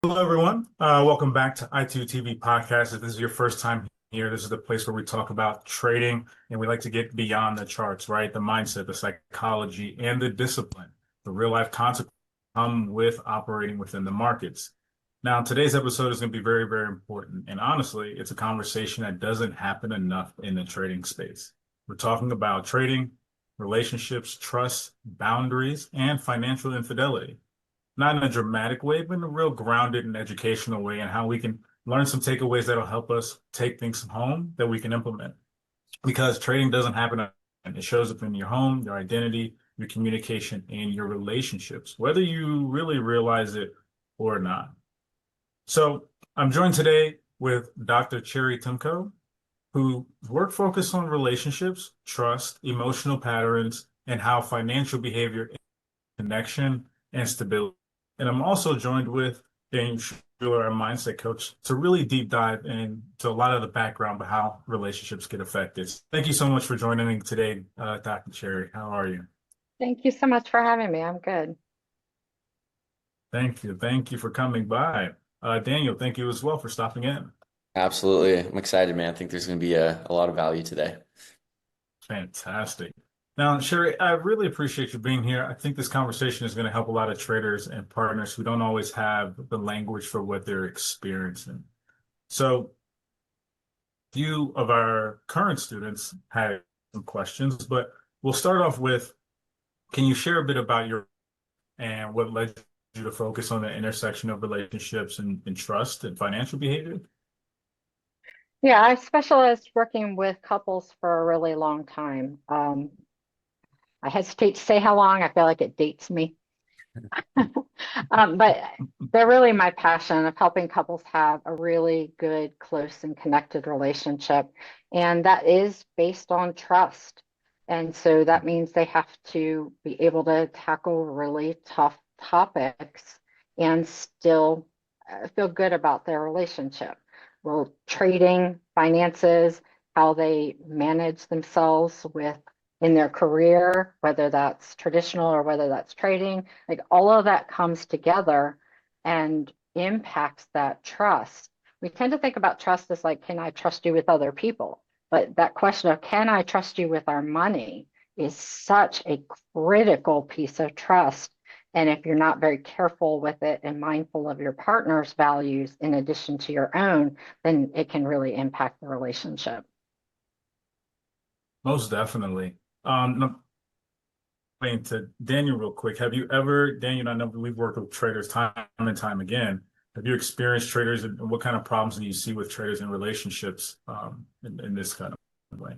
Hello, everyone. Welcome back to ITUTv Podcast. If this is your first time here, this is the place where we talk about trading and we like to get beyond the charts, right? The mindset, the psychology, and the discipline, the real life consequences come with operating within the markets. Now, today's episode is going to be very, very important. And honestly, it's a conversation that doesn't happen enough in the trading space. We're talking about trading, relationships, trust, boundaries, and financial infidelity, not in a dramatic way, but in a real grounded and educational way, and how we can learn some takeaways that'll help us take things home that we can implement. Because trading doesn't happen, and it shows up in your home, your identity, your communication, and your relationships, whether you really realize it or not. So I'm joined today with Dr. Cheri Timko, whose work focuses on relationships, trust, emotional patterns, and how financial behavior, connection, and stability. And I'm also joined with Daniel Schuler, our mindset coach, to really deep dive into a lot of the background of how relationships get affected. Thank you so much for joining me today, Dr. Cheri. How are you? Thank you so much for having me. I'm good. Thank you. Thank you for coming by. Daniel, thank you as well for stopping in. Absolutely. I'm excited, man. I think there's going to be a lot of value today. Fantastic. Now, Cheri, I really appreciate you being here. I think this conversation is going to help a lot of traders and partners who don't always have the language for what they're experiencing. So, few of our current students had some questions, but we'll start off with, can you share a bit about your and what led you to focus on the intersection of relationships and trust and financial behavior? Yeah, I specialized working with couples for a really long time. I hesitate to say how long. I feel like it dates me. But they're really my passion of helping couples have a really good, close, and connected relationship. And that is based on trust. And so that means they have to be able to tackle really tough topics and still feel good about their relationship. Well, trading, finances, how they manage themselves with in their career, whether that's traditional or whether that's trading, like all of that comes together and impacts that trust. We tend to think about trust as like, can I trust you with other people? But that question of can I trust you with our money is such a critical piece of trust. And if you're not very careful with it and mindful of your partner's values in addition to your own, then it can really impact the relationship. Most definitely. No, explain to Daniel real quick. Have you ever, Daniel, I know we've worked with traders time and time again. Have you experienced traders and what kind of problems do you see with traders in relationships in this kind of way?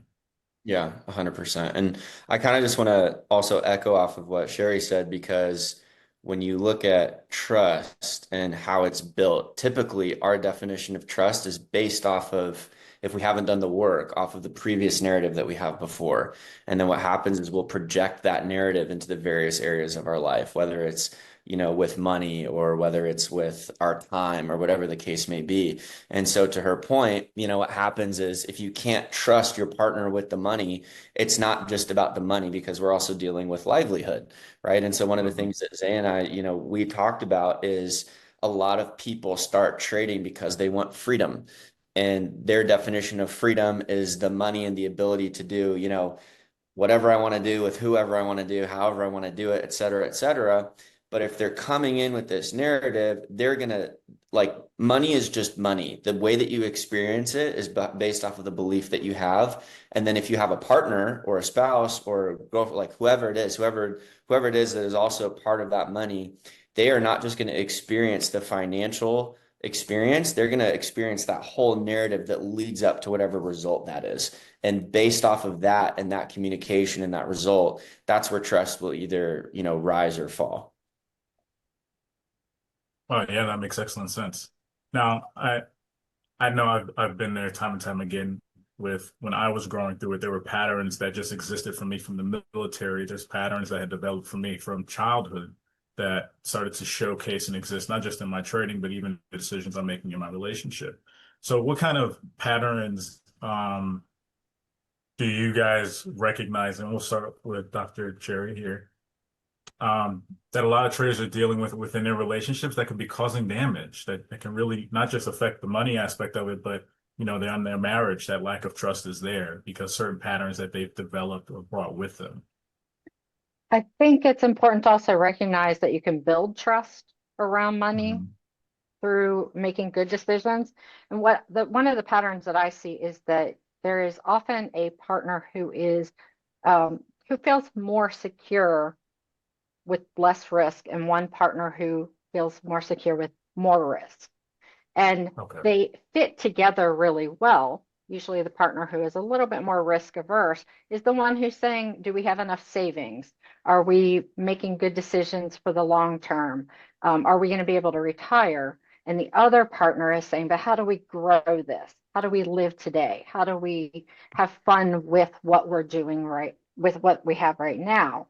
Yeah, 100%. And I kind of just want to also echo off of what Cheri said, because when you look at trust and how it's built, typically our definition of trust is based off of, if we haven't done the work, off of the previous narrative that we have before. And then what happens is we'll project that narrative into the various areas of our life, whether it's with money or whether it's with our time or whatever the case may be. And so to her point, what happens is if you can't trust your partner with the money, it's not just about the money, because we're also dealing with livelihood, right? And so one of the Mhm. things that Zae and I, we talked about is a lot of people start trading because they want freedom. And their definition of freedom is the money and the ability to do, whatever I want to do with whoever I want to do, however I want to do it, et cetera, et cetera. But if they're coming in with this narrative, they're going to like money is just money. The way that you experience it is based off of the belief that you have. And then if you have a partner or a spouse or like whoever it is, whoever it is that is also part of that money, they are not just going to experience the financial experience. They're going to experience that whole narrative that leads up to whatever result that is. And based off of that and that communication and that result, that's where trust will either, rise or fall. Oh, yeah, that makes excellent sense. Now, I know I've been there time and time again with when I was growing through it, there were patterns that just existed for me from the military, just patterns that had developed for me from childhood that started to showcase and exist, not just in my trading, but even the decisions I'm making in my relationship. So what kind of patterns do you guys recognize? And we'll start with Dr. Cheri here. that a lot of traders are dealing with within their relationships that can be causing damage that can really not just affect the money aspect of it, but they're their marriage, that lack of trust is there because certain patterns that they've developed or brought with them. I think it's important to also recognize that you can build trust around money Mhm. through making good decisions. And one of the patterns that I see is that there is often a partner who feels more secure with less risk, and one partner who feels more secure with more risk. And Okay. they fit together really well. Usually the partner who is a little bit more risk averse is the one who's saying, do we have enough savings? Are we making good decisions for the long term? Are we going to be able to retire? And the other partner is saying, but how do we grow this? How do we live today? How do we have fun with what we're doing right, with what we have right now?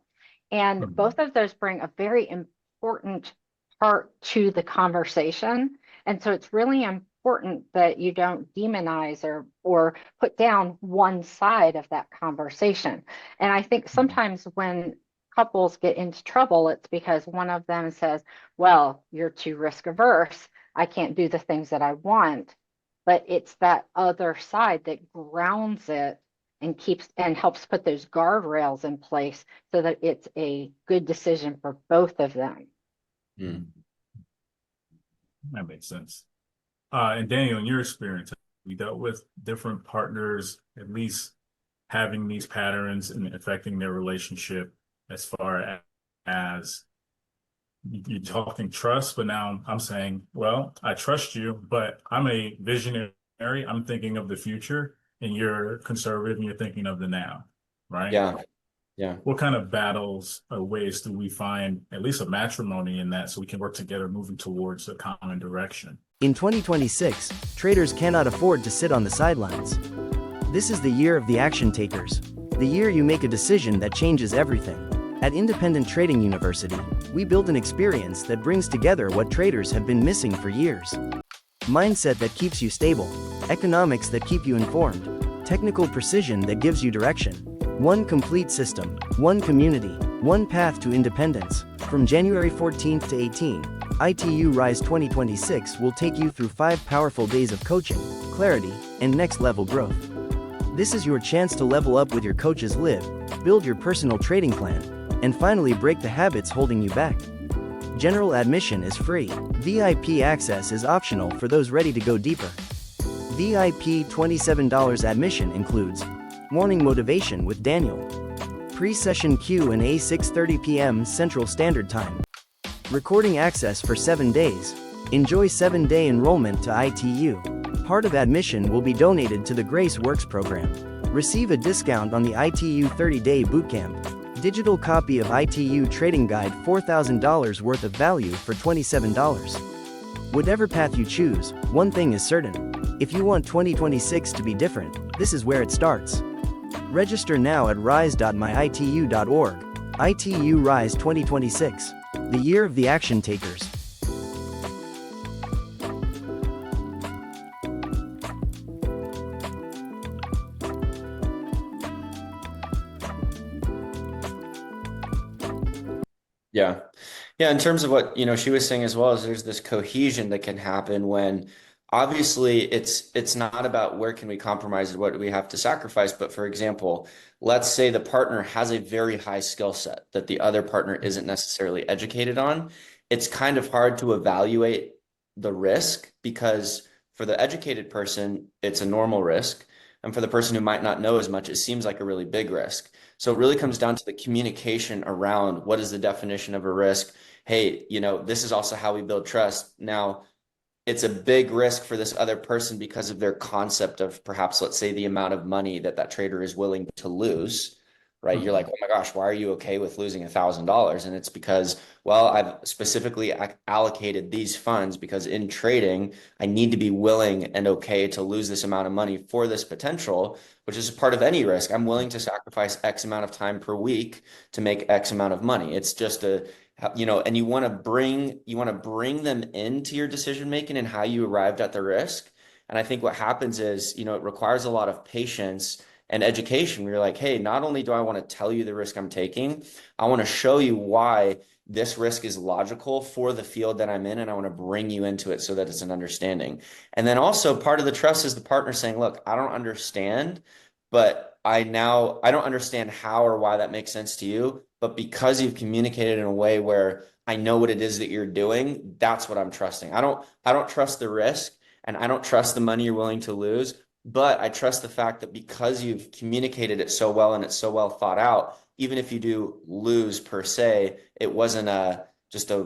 And Mhm. both of those bring a very important part to the conversation. And so it's really important that you don't demonize or put down one side of that conversation. And I think Mhm. sometimes when couples get into trouble, it's because one of them says, well, you're too risk averse. I can't do the things that I want. But it's that other side that grounds it and keeps and helps put those guardrails in place so that it's a good decision for both of them. Mm. That makes sense. And Daniel, in your experience, have you dealt with different partners, at least having these patterns and affecting their relationship as far as you're talking trust, but now I'm saying, well, I trust you, but I'm a visionary. I'm thinking of the future, and you're conservative and you're thinking of the now, right? Yeah. Yeah. What kind of battles or ways do we find at least a matrimony in that so we can work together moving towards a common direction? In 2026, traders cannot afford to sit on the sidelines. This is the year of the action takers, the year you make a decision that changes everything. At Independent Trading University, we build an experience that brings together what traders have been missing for years. Mindset that keeps you stable, economics that keep you informed, technical precision that gives you direction. One complete system, one community, one path to independence. From January 14th to 18, ITU Rise 2026 will take you through 5 powerful days of coaching, clarity, and next-level growth. This is your chance to level up with your coaches live, build your personal trading plan, and finally break the habits holding you back. General admission is free. VIP access is optional for those ready to go deeper. VIP $27 admission includes morning motivation with Daniel, pre-session Q&A 6:30 p.m. Central Standard Time, recording access for 7 days. Enjoy 7-day enrollment to ITU. Part of admission will be donated to the Grace Works program. Receive a discount on the ITU 30-day bootcamp. Digital copy of ITU Trading Guide $4,000 worth of value for $27. Whatever path you choose, one thing is certain. If you want 2026 to be different, this is where it starts. Register now at rise.myitu.org. ITU Rise 2026, the year of the action takers. Yeah. Yeah. In terms of what, she was saying as well, is there's this cohesion that can happen when obviously it's not about where can we compromise and what do we have to sacrifice. But for example, let's say the partner has a very high skill set that the other partner isn't necessarily educated on. It's kind of hard to evaluate the risk because for the educated person, it's a normal risk. And for the person who might not know as much, it seems like a really big risk. So it really comes down to the communication around what is the definition of a risk. Hey, this is also how we build trust. Now, it's a big risk for this other person because of their concept of perhaps, let's say, the amount of money that that trader is willing to lose, right? You're like, Mhm. oh my gosh, why are you okay with losing $1,000? And it's because, well, I've specifically allocated these funds because in trading, I need to be willing and okay to lose this amount of money for this potential, which is a part of any risk. I'm willing to sacrifice X amount of time per week to make X amount of money. It's just and you want to bring them into your decision making and how you arrived at the risk. And I think what happens is, it requires a lot of patience And education, we're like, hey, not only do I want to tell you the risk I'm taking, I want to show you why this risk is logical for the field that I'm in, and I want to bring you into it so that it's an understanding. And then also part of the trust is the partner saying, look, I don't understand, but I don't understand how or why that makes sense to you. But because you've communicated in a way where I know what it is that you're doing, that's what I'm trusting. I don't trust the risk, and I don't trust the money you're willing to lose, but I trust the fact that because you've communicated it so well and it's so well thought out, even if you do lose per se, it wasn't just a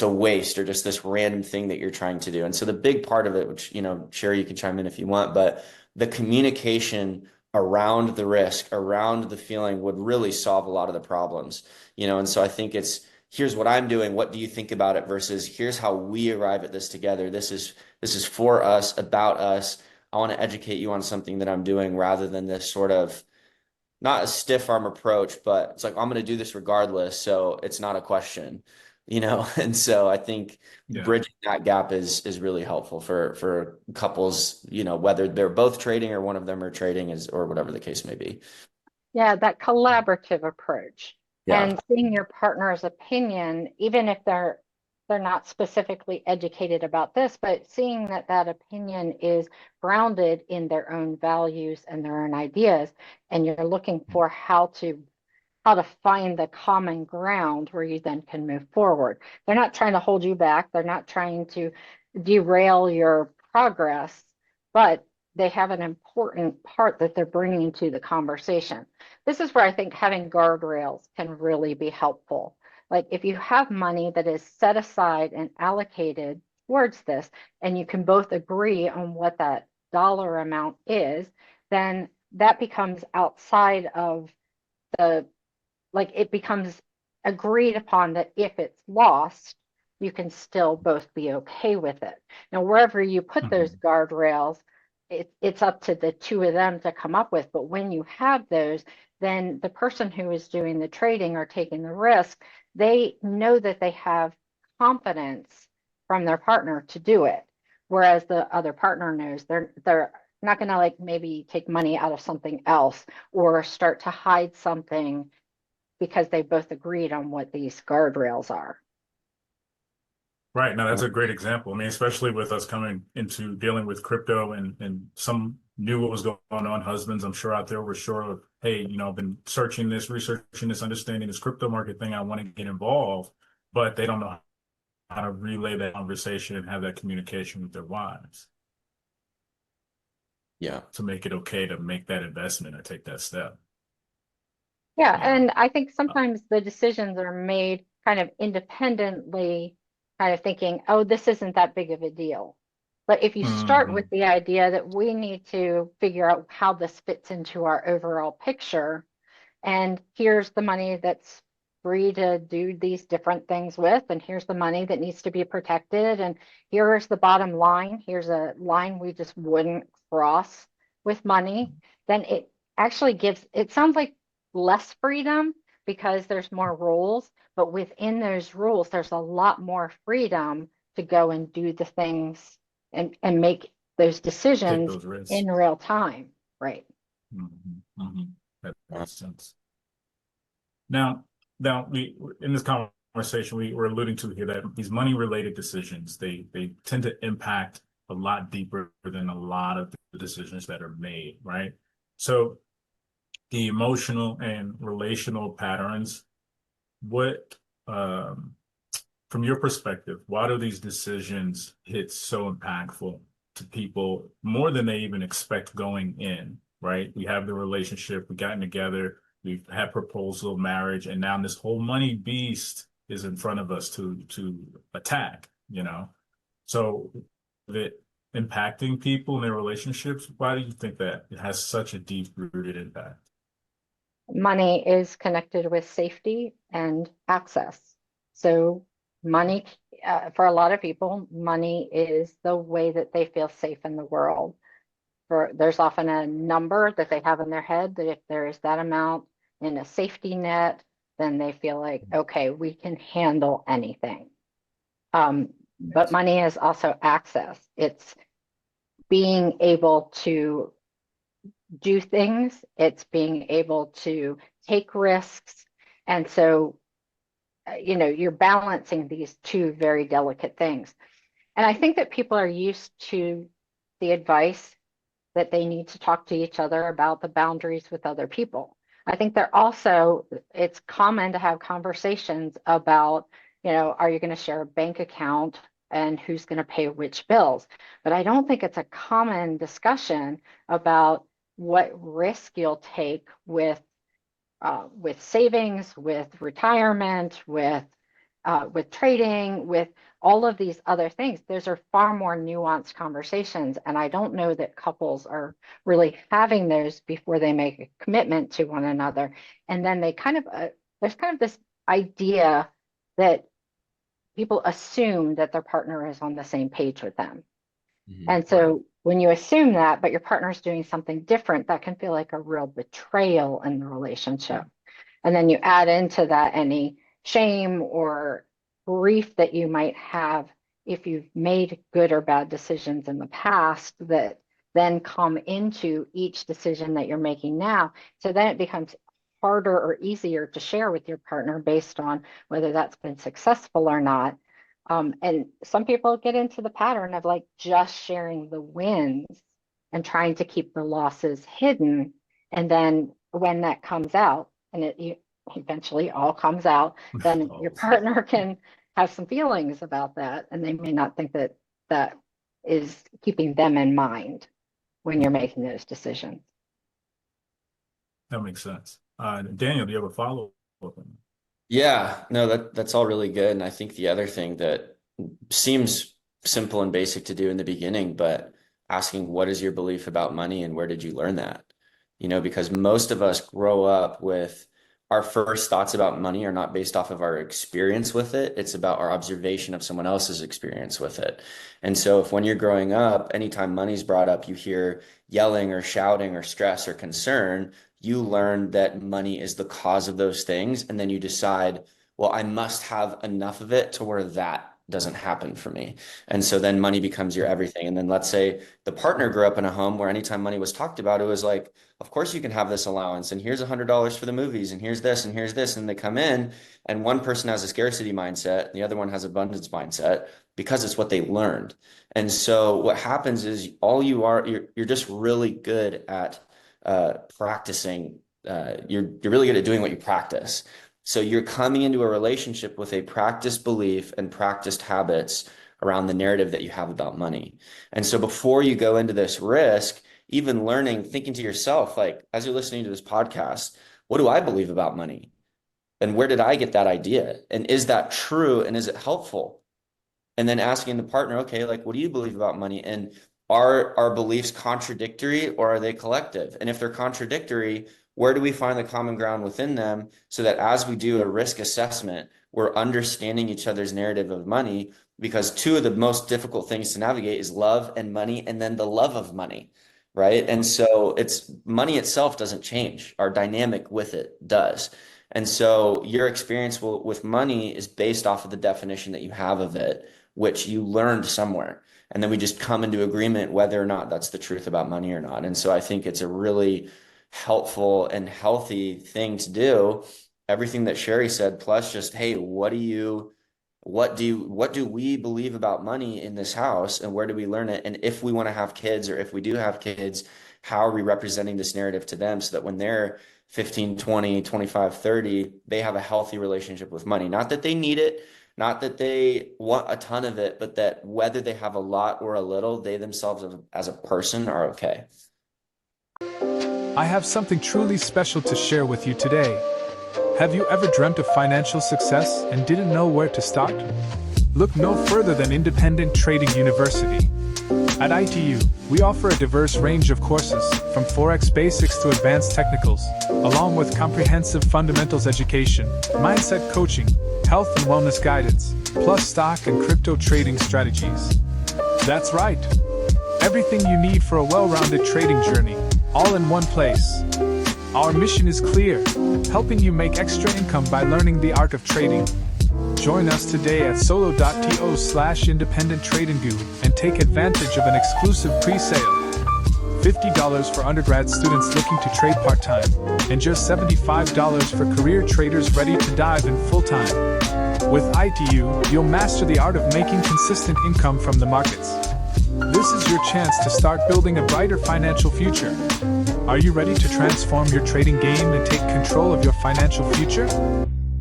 waste or just this random thing that you're trying to do. And so the big part of it, which, Cheri, you can chime in if you want, but the communication around the risk, around the feeling would really solve a lot of the problems, and so I think it's, here's what I'm doing, what do you think about it, versus here's how we arrive at this together. This is for us, about us. I want to educate you on something that I'm doing, rather than this sort of, not a stiff arm approach, but it's like, I'm going to do this regardless, so it's not a question, And so I think bridging that gap is really helpful for couples, whether they're both trading or one of them are trading, or whatever the case may be. Yeah, that collaborative approach, Yeah. and seeing your partner's opinion, even if they're not specifically educated about this, but seeing that that opinion is grounded in their own values and their own ideas, and you're looking for how to find the common ground where you then can move forward. They're not trying to hold you back. They're not trying to derail your progress, but they have an important part that they're bringing to the conversation. This is where I think having guardrails can really be helpful. Like if you have money that is set aside and allocated towards this, and you can both agree on what that dollar amount is, then that becomes outside of the, like it becomes agreed upon that if it's lost, you can still both be okay with it. Now, wherever you put those guardrails, it's up to the two of them to come up with. But when you have those, then the person who is doing the trading or taking the risk, they know that they have confidence from their partner to do it. Whereas the other partner knows they're not going to, like, maybe take money out of something else or start to hide something because they both agreed on what these guardrails are. Right. Now, that's a great example. I mean, especially with us coming into dealing with crypto, and some knew what was going on. Husbands, I'm sure out there were sure of, hey, I've been searching this, researching this, understanding this crypto market thing. I want to get involved, but they don't know how to relay that conversation and have that communication with their wives. Yeah. To make it okay to make that investment or take that step. Yeah. And I think sometimes the decisions are made kind of independently, kind of thinking, oh, this isn't that big of a deal. But if you start with the idea that we need to figure out how this fits into our overall picture, and here's the money that's free to do these different things with, and here's the money that needs to be protected, and here's the bottom line, here's a line we just wouldn't cross with money, then it actually gives, it sounds like less freedom because there's more rules, but within those rules, there's a lot more freedom to go and do the things and make those decisions in real time, right? That makes sense. Now, we in this conversation we were alluding to here that these money-related decisions, they tend to impact a lot deeper than a lot of the decisions that are made, right? So the emotional and relational patterns, what from your perspective, why do these decisions hit so impactful to people more than they even expect going in, right? We have the relationship, we've gotten together, we've had proposal, marriage, and now this whole money beast is in front of us to attack, So that impacting people and their relationships, why do you think that it has such a deep-rooted impact? Money is connected with safety and access. So money, for a lot of people, money is the way that they feel safe in the world. There's often a number that they have in their head that if there is that amount in a safety net, then they feel like, okay, we can handle anything. But money is also access. It's being able to do things. It's being able to take risks. And so, you're balancing these two very delicate things. And I think that people are used to the advice that they need to talk to each other about the boundaries with other people. I think it's common to have conversations about, are you going to share a bank account and who's going to pay which bills? But I don't think it's a common discussion about what risk you'll take with savings, with retirement, with trading, with all of these other things. Those are far more nuanced conversations, and I don't know that couples are really having those before they make a commitment to one another. And then there's kind of this idea that people assume that their partner is on the same page with them. And so when you assume that, but your partner's doing something different, that can feel like a real betrayal in the relationship. And then you add into that any shame or grief that you might have if you've made good or bad decisions in the past that then come into each decision that you're making now. So then it becomes harder or easier to share with your partner based on whether that's been successful or not. And some people get into the pattern of like just sharing the wins and trying to keep the losses hidden. And then when that comes out, and it eventually all comes out, then your partner can have some feelings about that, and they may not think that that is keeping them in mind when you're making those decisions. That makes sense. Daniel, do you have a follow-up? Yeah, no, that's all really good. And I think the other thing that seems simple and basic to do in the beginning, but asking what is your belief about money and where did you learn that? Because most of us grow up with our first thoughts about money are not based off of our experience with it. It's about our observation of someone else's experience with it. And so if when you're growing up, anytime money's brought up, you hear yelling or shouting or stress or concern, you learn that money is the cause of those things. And then you decide, well, I must have enough of it to where that doesn't happen for me. And so then money becomes your everything. And then let's say the partner grew up in a home where anytime money was talked about, it was like, of course you can have this allowance, and here's $100 for the movies, and here's this, and here's this. And they come in, and one person has a scarcity mindset, and the other one has abundance mindset, because it's what they learned. And so what happens is you're just really good at practicing. You're really good at doing what you practice. So you're coming into a relationship with a practiced belief and practiced habits around the narrative that you have about money. And so before you go into this risk, even learning, thinking to yourself, like, as you're listening to this podcast, what do I believe about money? And where did I get that idea? And is that true? And is it helpful? And then asking the partner, okay, like, what do you believe about money? And are our beliefs contradictory, or are they collective? And if they're contradictory, where do we find the common ground within them, so that as we do a risk assessment, we're understanding each other's narrative of money? Because two of the most difficult things to navigate is love and money, and then the love of money, right? And so money itself doesn't change. Our dynamic with it does. And so your experience with money is based off of the definition that you have of it, which you learned somewhere. And then we just come into agreement whether or not that's the truth about money or not. And so I think it's a really helpful and healthy thing to do. Everything that Cheri said, plus just, hey, what do we believe about money in this house, and where do we learn it? And if we want to have kids, or if we do have kids, how are we representing this narrative to them, so that when they're 15, 20, 25, 30, they have a healthy relationship with money? Not that they need it, not that they want a ton of it, but that whether they have a lot or a little, they themselves as a person are okay. I have something truly special to share with you today. Have you ever dreamt of financial success and didn't know where to start? Look no further than Independent Trading University. At ITU, we offer a diverse range of courses, from Forex basics to advanced technicals, along with comprehensive fundamentals education, mindset coaching, health and wellness guidance, plus stock and crypto trading strategies. That's right. Everything you need for a well-rounded trading journey, all in one place. Our mission is clear, helping you make extra income by learning the art of trading. Join us today at solo.to/independentTradingGuru and take advantage of an exclusive pre-sale. $50 for undergrad students looking to trade part-time, and just $75 for career traders ready to dive in full-time. With ITU, you'll master the art of making consistent income from the markets. This is your chance to start building a brighter financial future. Are you ready to transform your trading game and take control of your financial future?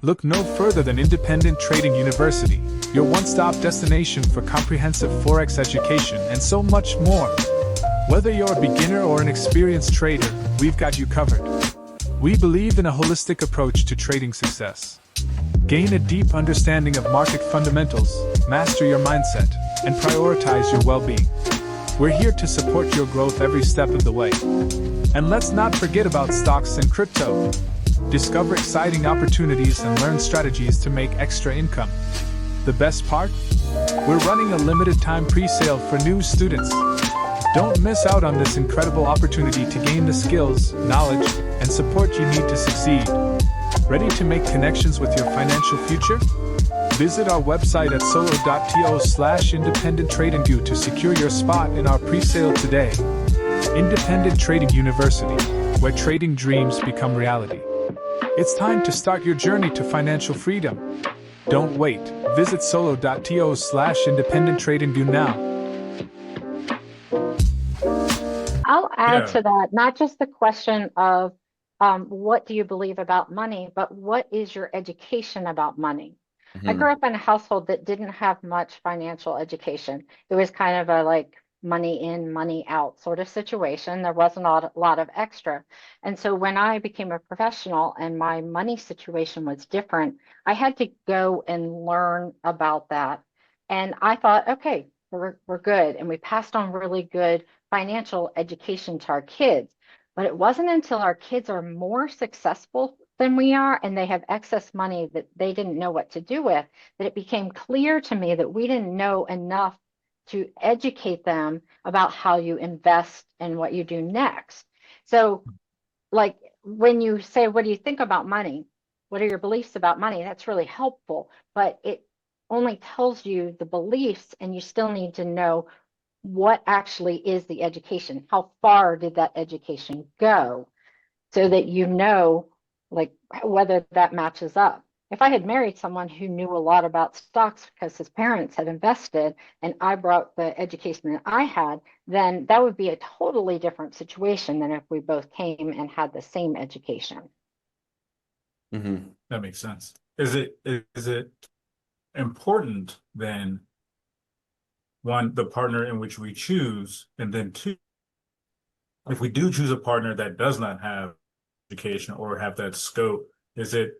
Look no further than Independent Trading University, your one-stop destination for comprehensive Forex education and so much more. Whether you're a beginner or an experienced trader, we've got you covered. We believe in a holistic approach to trading success. Gain a deep understanding of market fundamentals, master your mindset, and prioritize your well-being. We're here to support your growth every step of the way. And let's not forget about stocks and crypto. Discover exciting opportunities and learn strategies to make extra income. The best part? We're running a limited time pre-sale for new students. Don't miss out on this incredible opportunity to gain the skills, knowledge, and support you need to succeed. Ready to make connections with your financial future? Visit our website at solo.to/independent-trading to secure your spot in our pre-sale today. Independent Trading University, where trading dreams become reality. It's time to start your journey to financial freedom. Don't wait. Visit solo.to/independent-trading now. I'll add to that, not just the question of what do you believe about money, but what is your education about money? I grew up in a household that didn't have much financial education. It was kind of a like money in, money out sort of situation. There wasn't a lot of extra. And so when I became a professional and my money situation was different, I had to go and learn about that. And I thought, okay, we're good. And we passed on really good financial education to our kids. But it wasn't until our kids are more successful than we are and they have excess money that they didn't know what to do with, that it became clear to me that we didn't know enough to educate them about how you invest and what you do next. So like when you say, what do you think about money? What are your beliefs about money? That's really helpful, but it only tells you the beliefs and you still need to know what actually is the education. How far did that education go? So that you know like whether that matches up. If I had married someone who knew a lot about stocks because his parents had invested and I brought the education that I had, then that would be a totally different situation than if we both came and had the same education. That makes sense. Is it important then, one, the partner in which we choose, and then two, if we do choose a partner that does not have education or have that scope, is it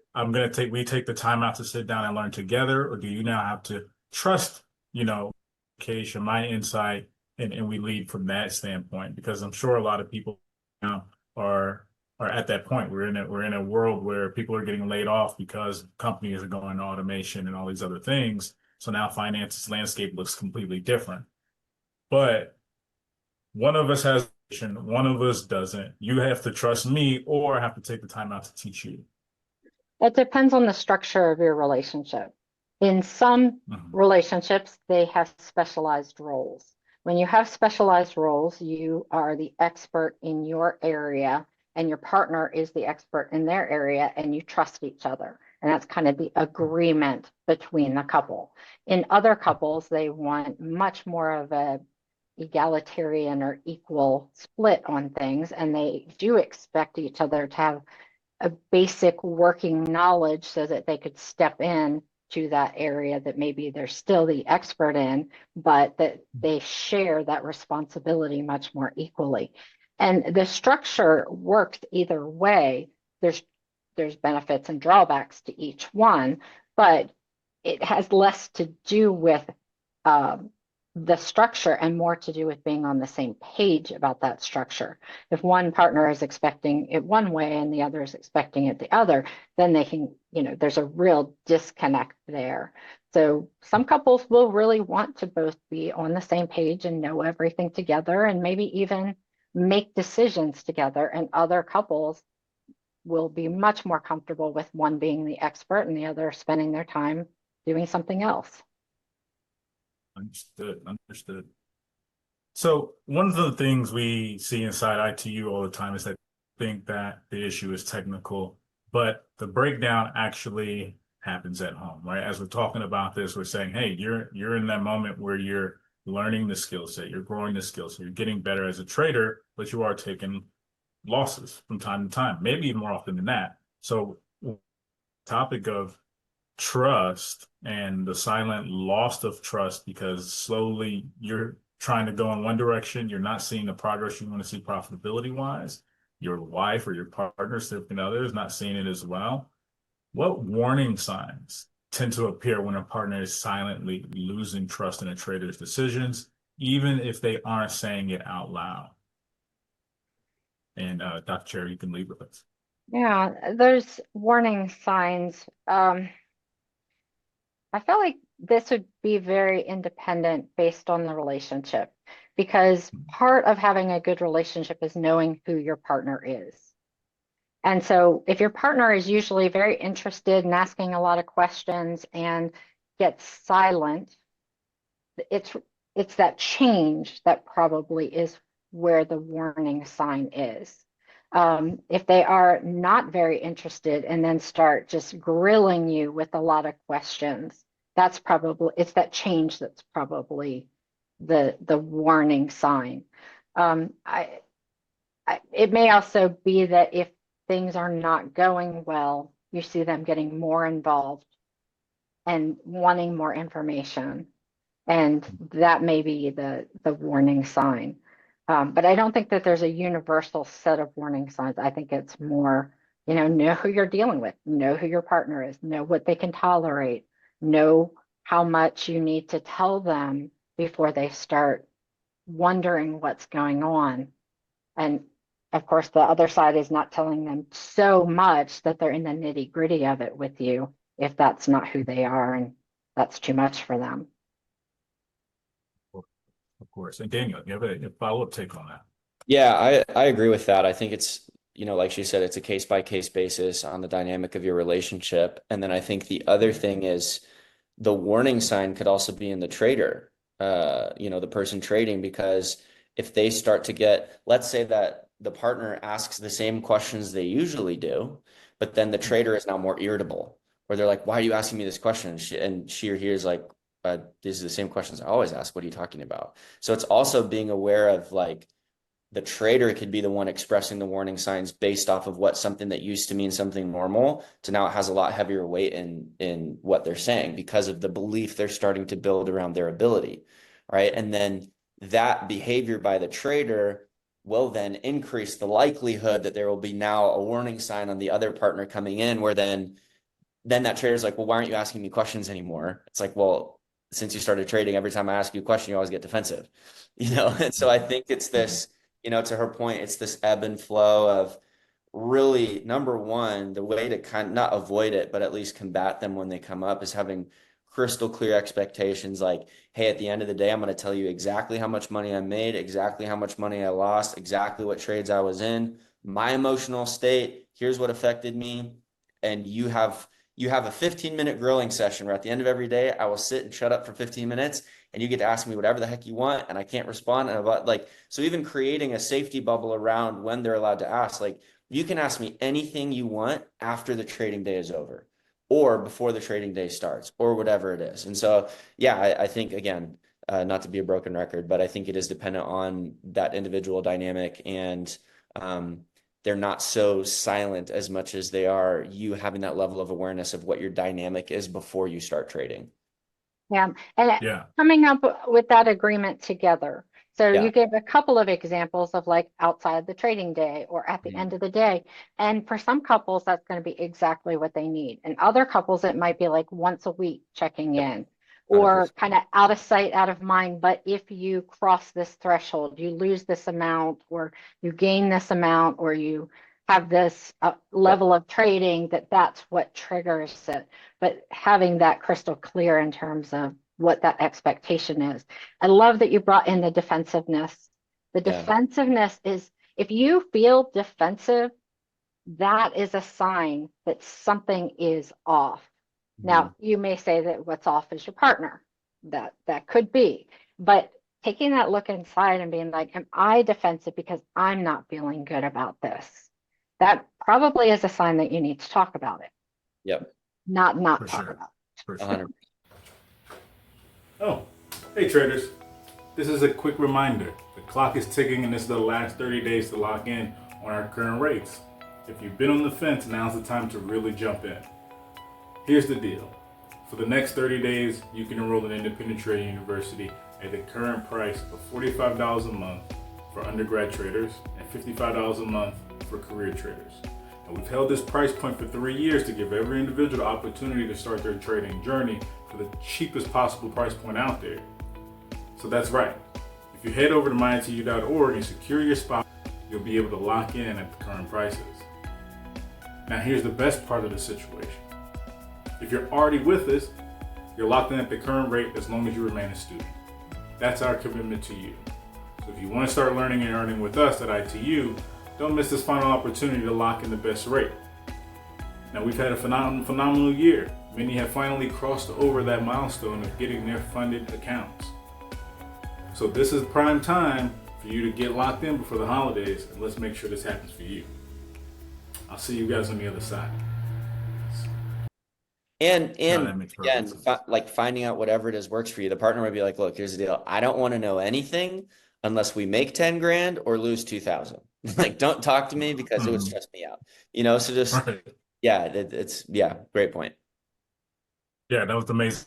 we take the time out to sit down and learn together, or do you now have to trust, education, my insight, and we lead from that standpoint? Because I'm sure a lot of people now are at that point. We're in a world where people are getting laid off because companies are going to automation and all these other things. So now finances landscape looks completely different. But one of us has, one of us doesn't. You have to trust me, or I have to take the time out to teach you. It depends on the structure of your relationship. In some relationships, they have specialized roles. When you have specialized roles, you are the expert in your area and your partner is the expert in their area and you trust each other. And that's kind of the agreement between the couple. In other couples, they want much more of a egalitarian or equal split on things, and they do expect each other to have a basic working knowledge so that they could step in to that area that maybe they're still the expert in, but that they share that responsibility much more equally. And the structure works either way. There's benefits and drawbacks to each one, but it has less to do with the structure and more to do with being on the same page about that structure. If one partner is expecting it one way and the other is expecting it the other, then they can, there's a real disconnect there. So some couples will really want to both be on the same page and know everything together and maybe even make decisions together. And other couples will be much more comfortable with one being the expert and the other spending their time doing something else. Understood. So one of the things we see inside ITU all the time is that think that the issue is technical, but the breakdown actually happens at home, right? As we're talking about this, we're saying, hey, you're in that moment where you're learning the skill set, you're growing the skill set, you're getting better as a trader, but you are taking losses from time to time, maybe even more often than that. So topic of trust and the silent loss of trust because slowly you're trying to go in one direction, you're not seeing the progress you want to see profitability wise. Your wife or your partner, significant other, is not seeing it as well. What warning signs tend to appear when a partner is silently losing trust in a trader's decisions, even if they aren't saying it out loud? And Dr. Cheri, you can lead with us. Yeah, there's warning signs. I feel like this would be very independent based on the relationship because part of having a good relationship is knowing who your partner is. And so if your partner is usually very interested in asking a lot of questions and gets silent, it's it's that change that probably is where the warning sign is. If they are not very interested and then start just grilling you with a lot of questions, that's probably it's that change that's probably the warning sign. Um, I, it may also be that if things are not going well, you see them getting more involved and wanting more information, and that may be the warning sign. But I don't think that there's a universal set of warning signs. I think it's more, know who you're dealing with, know who your partner is, know what they can tolerate, know how much you need to tell them before they start wondering what's going on. And of course, the other side is not telling them so much that they're in the nitty gritty of it with you if that's not who they are and that's too much for them. Of course. And Daniel, you have a follow-up take on that? Yeah, I agree with that. I think it's, like she said, it's a case by case basis on the dynamic of your relationship. And then I think the other thing is the warning sign could also be in the trader, the person trading, because if they start to get, let's say that the partner asks the same questions they usually do, but then the trader is now more irritable, or they're like, why are you asking me this question? And she or he is like, these are the same questions I always ask. What are you talking about? So it's also being aware of like the trader could be the one expressing the warning signs based off of what something that used to mean something normal to now it has a lot heavier weight in what they're saying because of the belief they're starting to build around their ability, right? And then that behavior by the trader will then increase the likelihood that there will be now a warning sign on the other partner coming in where then that trader's like, well, why aren't you asking me questions anymore? It's like, well, since you started trading, every time I ask you a question, you always get defensive, And so I think it's this, to her point, it's this ebb and flow of really, number one, the way to kind of not avoid it, but at least combat them when they come up is having crystal clear expectations like, hey, at the end of the day, I'm going to tell you exactly how much money I made, exactly how much money I lost, exactly what trades I was in, my emotional state, here's what affected me. And you have a 15-minute grilling session where at the end of every day, I will sit and shut up for 15 minutes and you get to ask me whatever the heck you want and I can't respond. And about so even creating a safety bubble around when they're allowed to ask, like you can ask me anything you want after the trading day is over or before the trading day starts or whatever it is. And so, yeah, I think again, not to be a broken record, but I think it is dependent on that individual dynamic and, they're not so silent as much as they are you having that level of awareness of what your dynamic is before you start trading. Yeah. And Yeah. coming up with that agreement together. So Yeah. you gave a couple of examples of like outside the trading day or at the end of the day. And for some couples, that's going to be exactly what they need. And other couples, it might be like once a week checking in or 100%. kind of out of sight, out of mind. But if you cross this threshold, you lose this amount or you gain this amount or you have this level of trading that's what triggers it. But having that crystal clear in terms of what that expectation is. I love that you brought in the defensiveness. The Yeah. defensiveness is if you feel defensive, that is a sign that something is off. Now, you may say that what's off is your partner. That could be, but taking that look inside and being like, am I defensive because I'm not feeling good about this? That probably is a sign that you need to talk about it, Yep. not For talk sure. about it. For sure. 100. Oh, hey traders. This is a quick reminder. The clock is ticking and this is the last 30 days to lock in on our current rates. If you've been on the fence, now's the time to really jump in. Here's the deal. For the next 30 days, you can enroll in Independent Trading University at the current price of $45 a month for undergrad traders and $55 a month for career traders. And we've held this price point for 3 years to give every individual the opportunity to start their trading journey for the cheapest possible price point out there. So that's right. If you head over to myitu.org and secure your spot, you'll be able to lock in at the current prices. Now here's the best part of the situation. If you're already with us, you're locked in at the current rate as long as you remain a student. That's our commitment to you. So if you want to start learning and earning with us at ITU, don't miss this final opportunity to lock in the best rate. Now we've had a phenomenal year. Many have finally crossed over that milestone of getting their funded accounts. So this is prime time for you to get locked in before the holidays, and let's make sure this happens for you. I'll see you guys on the other side. And that makes again, perfect sense. like finding out whatever it is works for you. The partner might be like, look, here's the deal. I don't want to know anything unless we make 10 grand or lose 2,000. Like, don't talk to me because it would stress me out. So just, Right. yeah, great point. Yeah, that was amazing,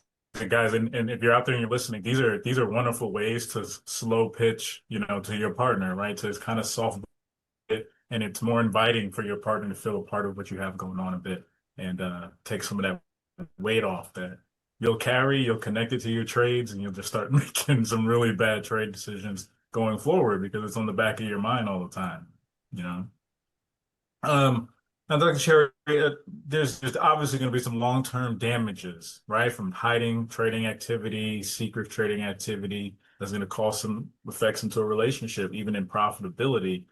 guys. And if you're out there and you're listening, these are wonderful ways to slow pitch, to your partner, right? To kind of soft it, and it's more inviting for your partner to feel a part of what you have going on a bit, and take some of that weight off that you'll connect it to your trades, and you'll just start making some really bad trade decisions going forward because it's on the back of your mind all the time, Now, Dr. Cheri, there's obviously going to be some long-term damages, right, from hiding trading activity, secret trading activity that's going to cause some effects into a relationship, even in profitability,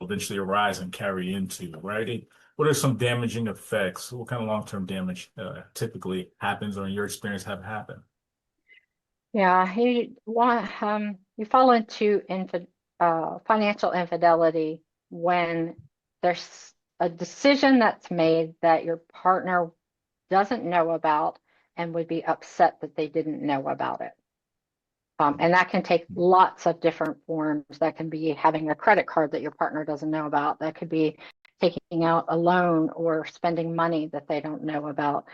eventually arise and carry into, right? What are some damaging effects? What kind of long-term damage typically happens, or in your experience have happened? Yeah, you fall into financial infidelity when there's a decision that's made that your partner doesn't know about and would be upset that they didn't know about it. And that can take lots of different forms. That can be having a credit card that your partner doesn't know about. That could be taking out a loan or spending money that they don't know about.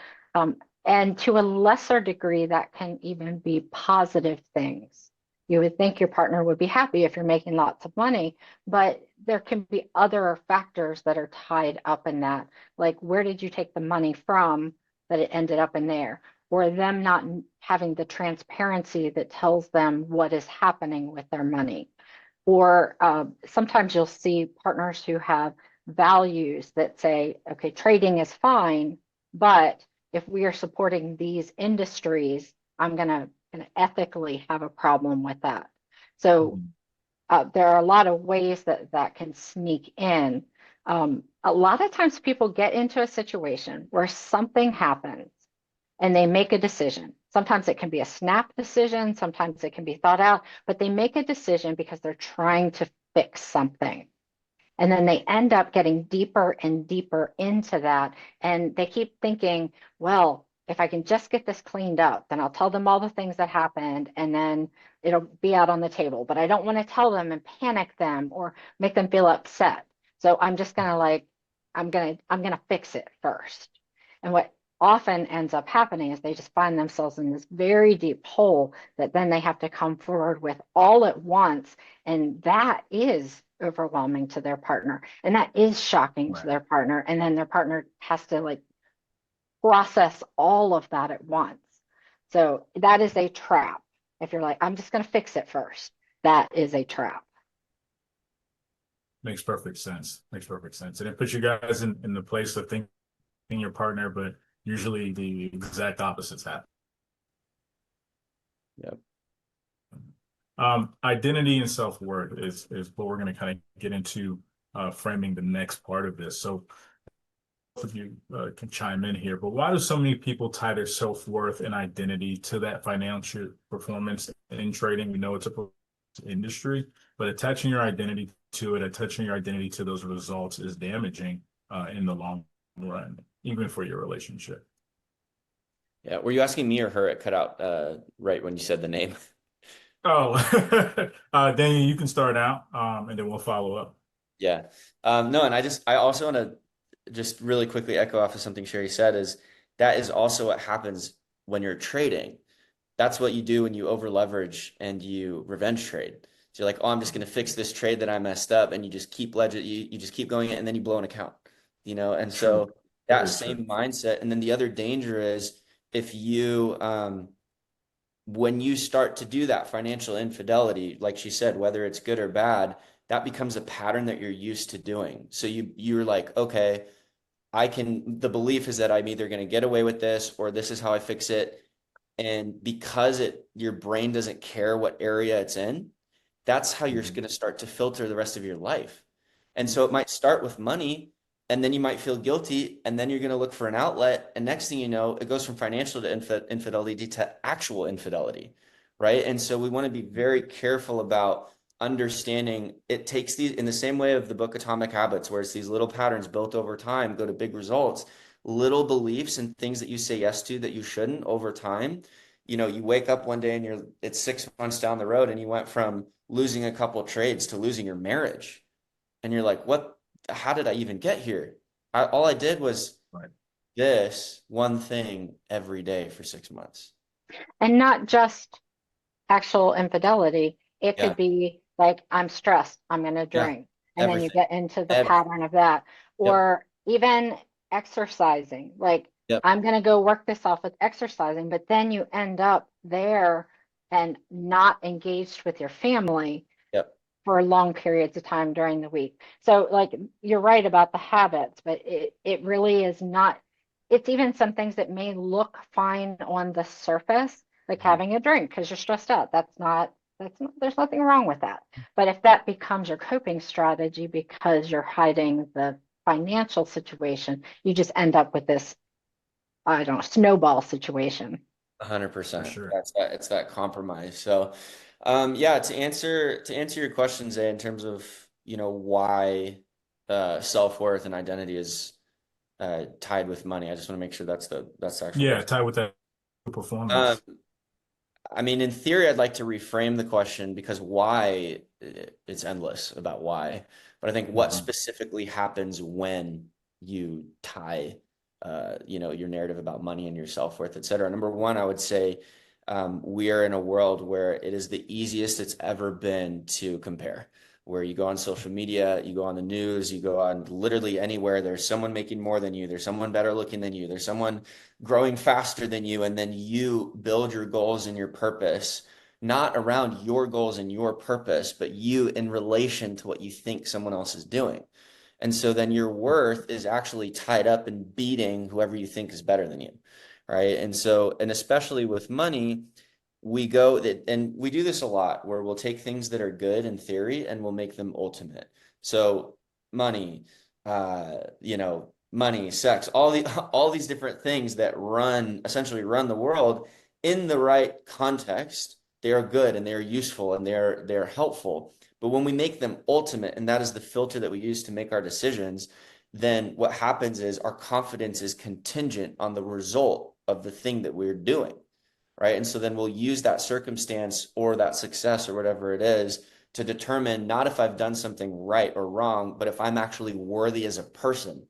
And to a lesser degree, that can even be positive things. You would think your partner would be happy if you're making lots of money, but there can be other factors that are tied up in that. Like, where did you take the money from that it ended up in there? Or them not having the transparency that tells them what is happening with their money. Or sometimes you'll see partners who have values that say, okay, trading is fine, but if we are supporting these industries, I'm gonna ethically have a problem with that. So there are a lot of ways that can sneak in. A lot of times people get into a situation where something happens and they make a decision. Sometimes it can be a snap decision, sometimes it can be thought out, but they make a decision because they're trying to fix something. And then they end up getting deeper and deeper into that. And they keep thinking, well, if I can just get this cleaned up, then I'll tell them all the things that happened and then it'll be out on the table. But I don't want to tell them and panic them or make them feel upset. So I'm just gonna I'm gonna fix it first. And what often ends up happening is they just find themselves in this very deep hole that then they have to come forward with all at once. And that is overwhelming to their partner. And that is shocking to their partner. And then their partner has to process all of that at once. So that is a trap. If you're like, I'm just going to fix it first, that is a trap. Makes perfect sense. Makes perfect sense. And it puts you guys in the place of thinking your partner, but usually the exact opposites happen. Yep. Identity and self-worth is what we're going to kind of get into, framing the next part of this. So of you can chime in here, but why do so many people tie their self-worth and identity to that financial performance in trading? We know it's a industry, but attaching your identity to it, attaching your identity to those results is damaging in the long run, even for your relationship. Yeah. Were you asking me or her? It cut out right when you said the name. Oh, Daniel, you can start out, and then we'll follow up. Yeah. No, and I also want to just really quickly echo off of something Cheri said is that is also what happens when you're trading. That's what you do when you over leverage and you revenge trade. So you're like, oh, I'm just going to fix this trade that I messed up. And you just keep you just keep going and then you blow an account, and so that same mindset. And then the other danger is if you, when you start to do that financial infidelity, like she said, whether it's good or bad, that becomes a pattern that you're used to doing. So you're like, okay, the belief is that I'm either going to get away with this or this is how I fix it. And because your brain doesn't care what area it's in, that's how you're going to start to filter the rest of your life. And so it might start with money, and then you might feel guilty, and then you're going to look for an outlet. And next thing you know, it goes from financial to infidelity to actual infidelity, right? And so we want to be very careful about understanding it takes these in the same way of the book Atomic Habits, where it's these little patterns built over time, go to big results, little beliefs and things that you say yes to that you shouldn't over time. You wake up one day and it's 6 months down the road and you went from losing a couple trades to losing your marriage. And you're like, how did I even get here? All I did was this one thing every day for 6 months. And not just actual infidelity. It could be like, I'm stressed, I'm going to drink. And then you get into the pattern of that. Or even exercising, like, I'm going to go work this off with exercising, but then you end up there and not engaged with your family for long periods of time during the week. So like, you're right about the habits, but it really is not. It's even some things that may look fine on the surface, like having a drink because you're stressed out. There's nothing wrong with that. But if that becomes your coping strategy because you're hiding the financial situation, you just end up with this, I don't know, snowball situation. 100%. Sure. It's that compromise. So, to answer your questions, Zae, in terms of, why self-worth and identity is tied with money. I just want to make sure that's the actual question. Tied with that performance. I mean, in theory, I'd like to reframe the question because why it's endless about why. But I think what specifically happens when you tie, your narrative about money and your self-worth, et cetera. Number one, I would say we are in a world where it is the easiest it's ever been to compare. Where you go on social media, you go on the news, you go on literally anywhere, there's someone making more than you, there's someone better looking than you, there's someone growing faster than you, and then you build your goals and your purpose, not around your goals and your purpose, but you in relation to what you think someone else is doing. And so then your worth is actually tied up in beating whoever you think is better than you, right? And especially with money, we do this a lot where we'll take things that are good in theory and we'll make them ultimate. So money, money, sex, all these different things that essentially run the world in the right context, they are good and they're useful and they're helpful. But when we make them ultimate, and that is the filter that we use to make our decisions, then what happens is our confidence is contingent on the result of the thing that we're doing. Right. And so then we'll use that circumstance or that success or whatever it is to determine not if I've done something right or wrong, but if I'm actually worthy as a person.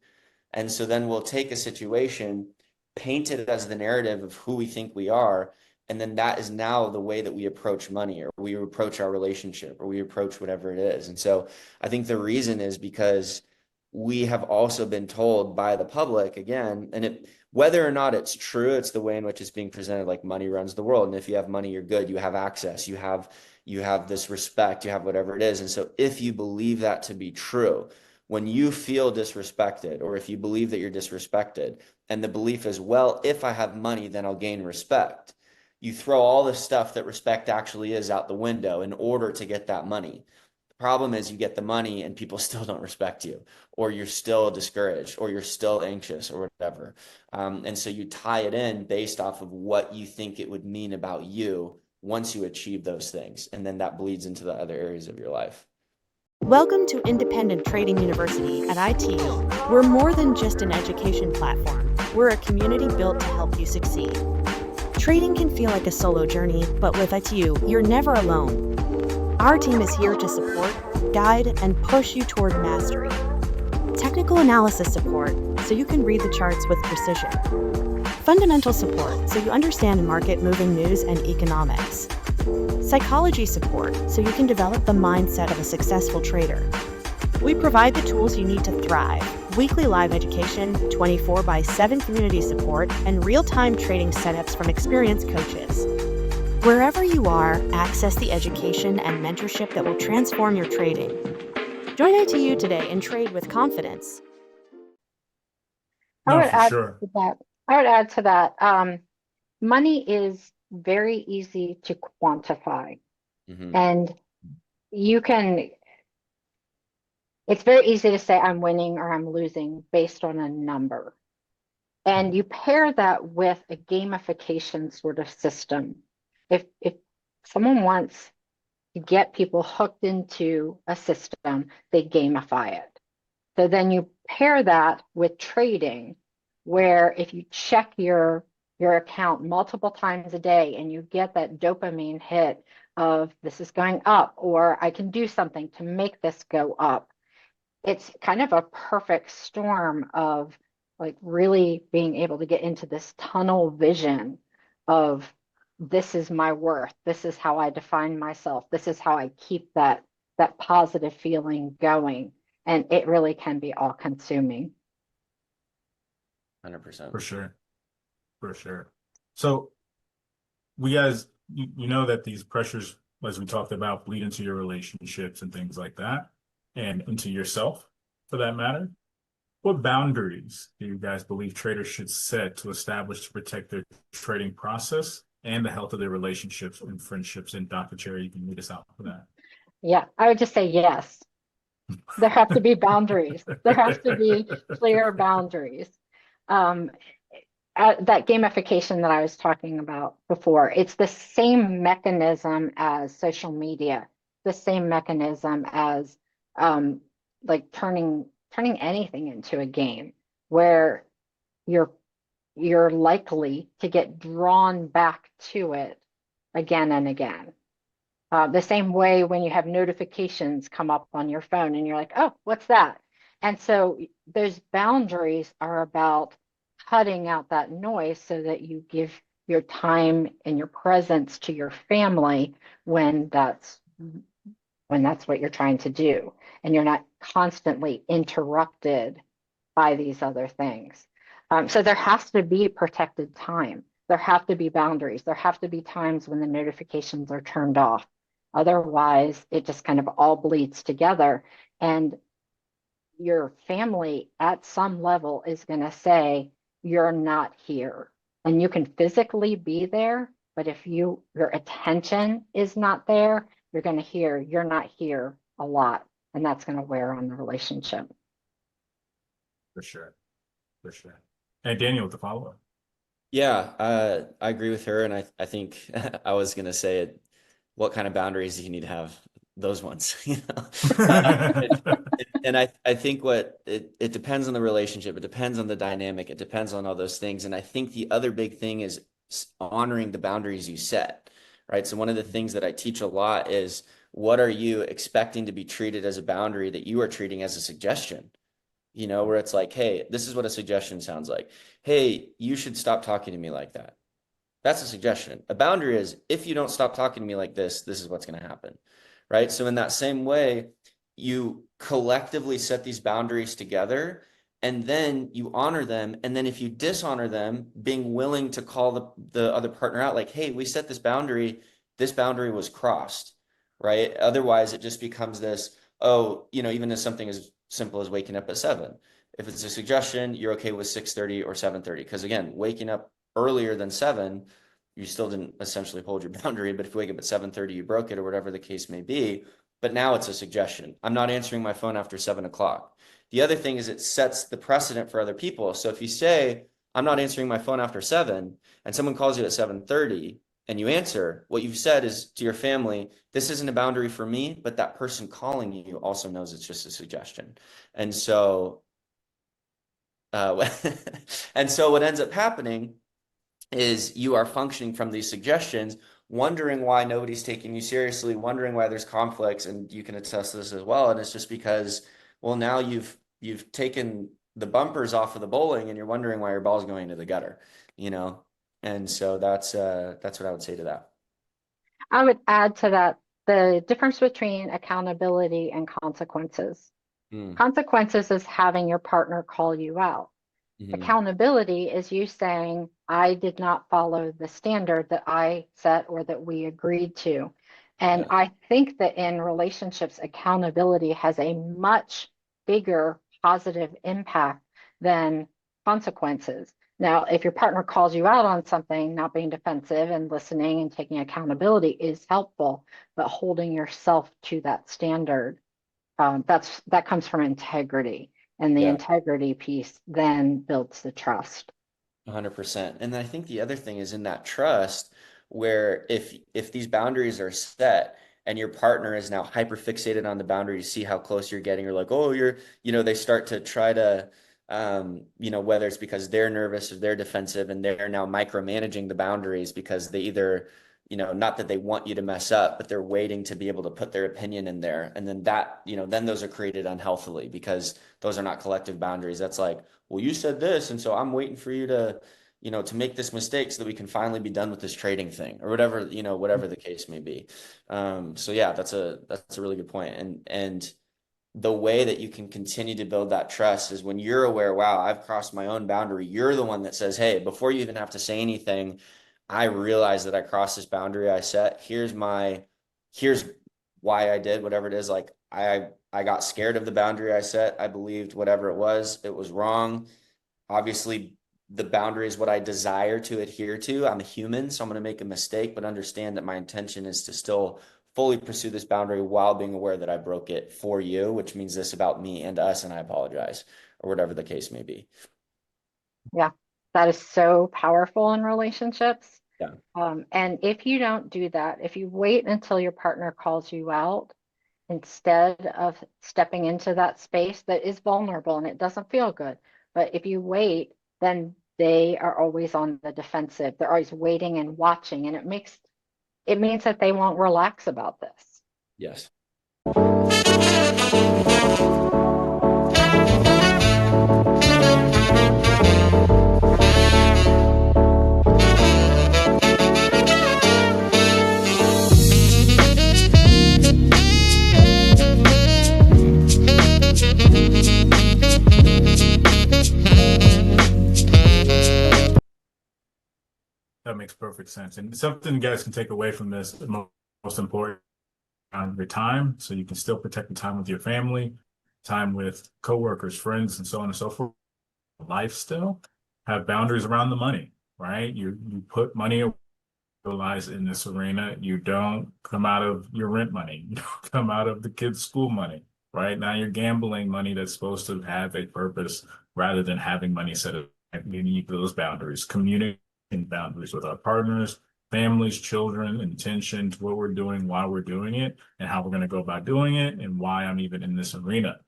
And so then we'll take a situation, paint it as the narrative of who we think we are. And then that is now the way that we approach money or we approach our relationship or we approach whatever it is. And so I think the reason is because we have also been told by the public again, and whether or not it's true, it's the way in which it's being presented, like money runs the world. And if you have money, you're good. You have access, you have this respect, you have whatever it is. And so if you believe that to be true, when you feel disrespected, or if you believe that you're disrespected, and the belief is, well, if I have money, then I'll gain respect. You throw all the stuff that respect actually is out the window in order to get that money. Problem is you get the money and people still don't respect you, or you're still discouraged, or you're still anxious, or whatever. And so you tie it in based off of what you think it would mean about you once you achieve those things. And then that bleeds into the other areas of your life. Welcome to Independent Trading University at ITU. We're more than just an education platform. We're a community built to help you succeed. Trading can feel like a solo journey, but with ITU, you're never alone. Our team is here to support, guide, and push you toward mastery. Technical analysis support, so you can read the charts with precision. Fundamental support, so you understand market-moving news and economics. Psychology support, so you can develop the mindset of a successful trader. We provide the tools you need to thrive: weekly live education, 24/7 community support, and real-time trading setups from experienced coaches. Wherever you are, access the education and mentorship that will transform your trading. Join ITU today and trade with confidence. No, I would for add sure. to that. I would add to that. Money is very easy to quantify, and you can. It's very easy to say I'm winning or I'm losing based on a number, and you pair that with a gamification sort of system. If someone wants to get people hooked into a system, they gamify it. So then you pair that with trading, where if you check your account multiple times a day and you get that dopamine hit of this is going up, or I can do something to make this go up, it's kind of a perfect storm of like really being able to get into this tunnel vision of this is my worth, this is how I define myself, this is how I keep that positive feeling going. And it really can be all consuming. 100%. For sure. For sure. So we guys, you know that these pressures, as we talked about, bleed into your relationships and things like that, and into yourself for that matter. What boundaries do you guys believe traders should set to establish to protect their trading process and the health of their relationships and friendships? And Dr. Cheri, you can lead us out for that. Yeah, I would just say yes. There have to be boundaries. There have to be clear boundaries. That gamification that I was talking about before, it's the same mechanism as social media, the same mechanism as like turning anything into a game, where you're likely to get drawn back to it again and again. The same way when you have notifications come up on your phone and you're like, oh, what's that? And so those boundaries are about cutting out that noise so that you give your time and your presence to your family when that's what you're trying to do, and you're not constantly interrupted by these other things. So there has to be protected time. There have to be boundaries. There have to be times when the notifications are turned off. Otherwise, it just kind of all bleeds together. And your family at some level is going to say, you're not here. And you can physically be there, but if your attention is not there, you're going to hear, you're not here a lot. And that's going to wear on the relationship. For sure. For sure. And Daniel, with the follow-up. Yeah, I agree with her. And I think I was going to say it. What kind of boundaries do you need to have? Those ones, and I think it depends on the relationship. It depends on the dynamic. It depends on all those things. And I think the other big thing is honoring the boundaries you set, right? So one of the things that I teach a lot is, what are you expecting to be treated as a boundary that you are treating as a suggestion? Where it's like, hey, this is what a suggestion sounds like. Hey, you should stop talking to me like that. That's a suggestion. A boundary is, if you don't stop talking to me like this is what's going to happen, right? So in that same way, you collectively set these boundaries together, and then you honor them. And then if you dishonor them, being willing to call the other partner out, like, hey, we set this boundary was crossed, right? Otherwise, it just becomes this, even as something as simple as waking up at 7. If it's a suggestion, you're okay with 6:30 or 7:30. Because again, waking up earlier than 7, you still didn't essentially hold your boundary. But if you wake up at 7:30, you broke it, or whatever the case may be. but now it's a suggestion. I'm not answering my phone after 7 o'clock. The other thing is it sets the precedent for other people. So if you say, I'm not answering my phone after 7, and someone calls you at 7:30 and you answer, what you've said is to your family, this isn't a boundary for me, but that person calling you also knows it's just a suggestion. And so, and so what ends up happening is you are functioning from these suggestions, wondering why nobody's taking you seriously, wondering why there's conflicts, and you can attest to this as well. And it's just because, well, now you've taken the bumpers off of the bowling and you're wondering why your ball's going into the gutter, you know? And so that's what I would say to that. I would add to that the difference between accountability and consequences. Consequences is having your partner call you out. Accountability is you saying, I did not follow the standard that I set or that we agreed to. And I think that in relationships, accountability has a much bigger positive impact than consequences. Now, if your partner calls you out on something, not being defensive and listening and taking accountability is helpful, but holding yourself to that standard, that comes from integrity. And the integrity piece then builds the trust. 100%. And then I think the other thing is in that trust, where if these boundaries are set and your partner is now hyper fixated on the boundary to see how close you're getting, or like, oh, they start to try to, whether it's because they're nervous or they're defensive and they're now micromanaging the boundaries because they either, not that they want you to mess up, but they're waiting to be able to put their opinion in there. And then then those are created unhealthily because those are not collective boundaries. That's like, well, you said this, and so I'm waiting for you to, to make this mistake so that we can finally be done with this trading thing or whatever, whatever the case may be. So yeah, that's a really good point. And the way that you can continue to build that trust is when you're aware, wow, I've crossed my own boundary. You're the one that says, hey, before you even have to say anything, I realize that I crossed this boundary I set. Here's why I did whatever it is. Like I got scared of the boundary I set. I believed whatever it was wrong. Obviously, the boundary is what I desire to adhere to. I'm a human, so I'm going to make a mistake, but understand that my intention is to still fully pursue this boundary while being aware that I broke it for you, which means this about me and us, and I apologize, or whatever the case may be. Yeah, that is so powerful in relationships. Yeah. And if you don't do that, if you wait until your partner calls you out, instead of stepping into that space that is vulnerable and it doesn't feel good, but if you wait, then they are always on the defensive. They're always waiting and watching, and it means that they won't relax about this. Yes. That makes perfect sense. And something you guys can take away from this, the most important, your time, so you can still protect the time with your family, time with coworkers, friends, and so on and so forth. Life still have boundaries around the money, right? You put money realize in this arena, you don't come out of your rent money, you don't come out of the kids' school money, right? Now you're gambling money that's supposed to have a purpose rather than having money set up. We need those boundaries, communicating boundaries with our partners, families, children, intentions, what we're doing, why we're doing it, and how we're going to go about doing it, and why I'm even in this arena.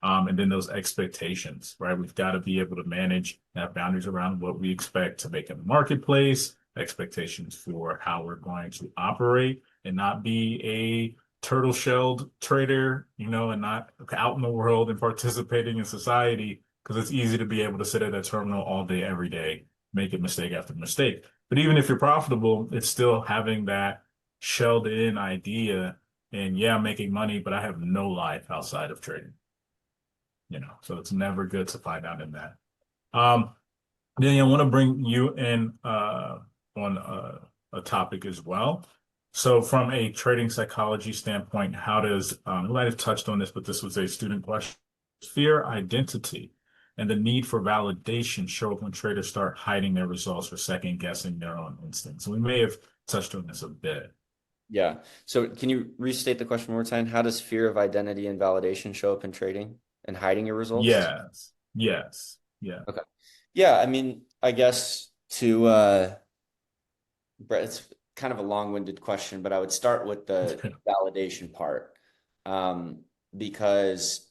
And then those expectations, right? We've got to be able to manage, have boundaries around what we expect to make in the marketplace, expectations for how we're going to operate, and not be a turtle-shelled trader, and not out in the world and participating in society, because it's easy to be able to sit at a terminal all day, every day, making mistake after mistake. But even if you're profitable, it's still having that shelled in idea. And yeah, I'm making money, but I have no life outside of trading. So it's never good to find out in that. Then I want to bring you in on a topic as well. So from a trading psychology standpoint, how does, we might have touched on this, but this was a student question, fear, identity, and the need for validation show up when traders start hiding their results or second guessing their own instincts. So we may have touched on this a bit. Yeah. So can you restate the question one more time? How does fear of identity and validation show up in trading and hiding your results? Yes. Yes. Yeah. Okay. Yeah, I mean, I guess to Brett, it's kind of a long-winded question, but I would start with the validation part. Because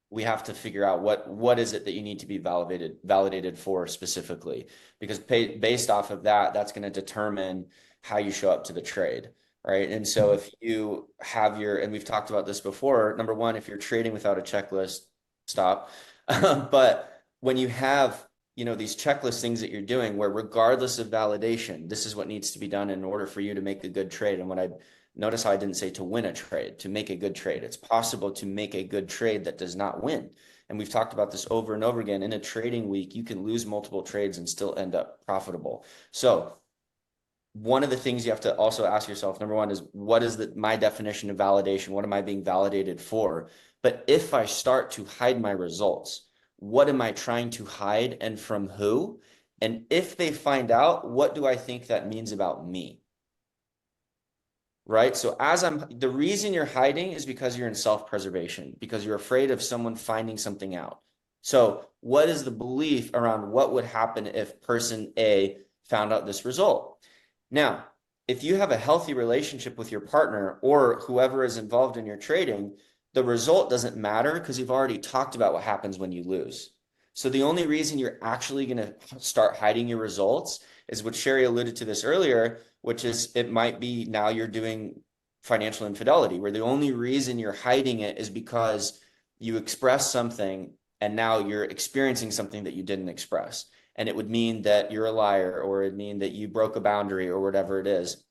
we have to figure out what is it that you need to be validated for specifically, because based off of that, that's going to determine how you show up to the trade, right? And so if you have and we've talked about this before, number one, if you're trading without a checklist, stop. But when you have, these checklist things that you're doing where regardless of validation, this is what needs to be done in order for you to make a good trade. And notice how I didn't say to win a trade, to make a good trade. It's possible to make a good trade that does not win. And we've talked about this over and over again. In a trading week, you can lose multiple trades and still end up profitable. So one of the things you have to also ask yourself, number one, is what is my definition of validation? What am I being validated for? But if I start to hide my results, what am I trying to hide and from who? And if they find out, what do I think that means about me? Right? So the reason you're hiding is because you're in self-preservation, because you're afraid of someone finding something out. So what is the belief around what would happen if person A found out this result? Now, if you have a healthy relationship with your partner or whoever is involved in your trading, the result doesn't matter because you've already talked about what happens when you lose. So the only reason you're actually going to start hiding your results is what Cheri alluded to this earlier, which is it might be now you're doing financial infidelity, where the only reason you're hiding it is because you expressed something and now you're experiencing something that you didn't express. And it would mean that you're a liar, or it'd mean that you broke a boundary or whatever it is.